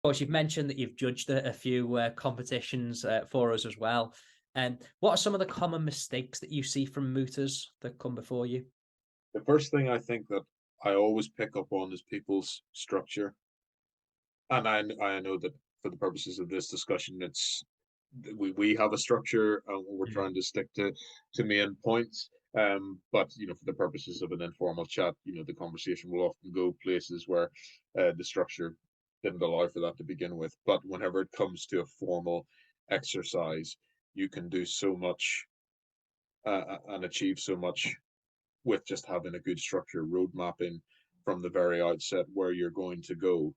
Of course, you've mentioned that you've judged a few competitions for us as well. And what are some of the common mistakes that you see from mooters that come before you? The first thing I think that I always pick up on is people's structure. And I know that for the purposes of this discussion, we have a structure and we're Mm. trying to stick to main points. But for the purposes of an informal chat, the conversation will often go places where the structure didn't allow for that to begin with. But whenever it comes to a formal exercise, you can do so much and achieve so much with just having a good structure, road mapping from the very outset where you're going to go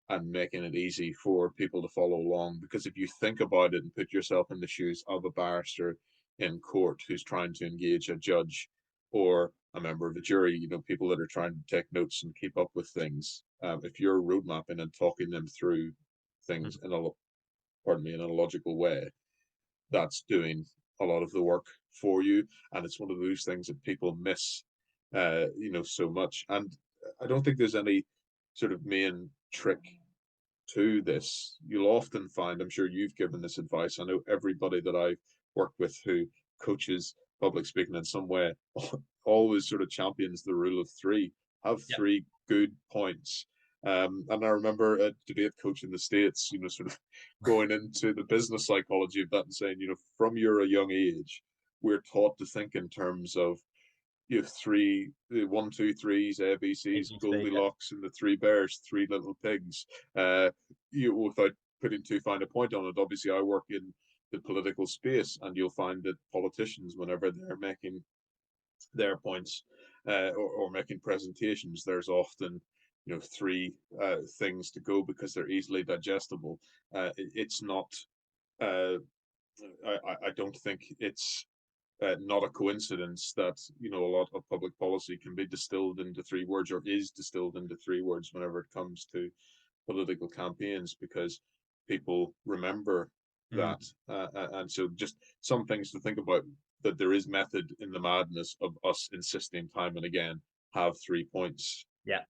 and making it easy for people to follow along. Because if you think about it and put yourself in the shoes of a barrister in court who's trying to engage a judge or a member of a jury, people that are trying to take notes and keep up with things. If you're road mapping and talking them through things Mm. in a logical way, that's doing a lot of the work for you. And it's one of those things that people miss, so much. And I don't think there's any sort of main trick to this. You'll often find, I'm sure you've given this advice. I know everybody that I've worked with who coaches public speaking in some way always sort of champions the rule of three. Have Yeah. three good points. And I remember a debate coach in the States, sort of going into the business psychology of that and saying, from you're a young age, we're taught to think in terms of you have three, the one, two, threes, ABCs, ABC, yeah. Goldilocks, and the three bears, three little pigs. Uh, without putting too fine a point on it, obviously, I work in the political space, and you'll find that politicians, whenever they're making their points or making presentations, there's often three things to go because they're easily digestible. It's not. Uh, I don't think it's not a coincidence that a lot of public policy can be distilled into three words or is distilled into three words whenever it comes to political campaigns because people remember Mm. that and so just some things to think about, that there is method in the madness of us insisting time and again have 3 points. Yeah.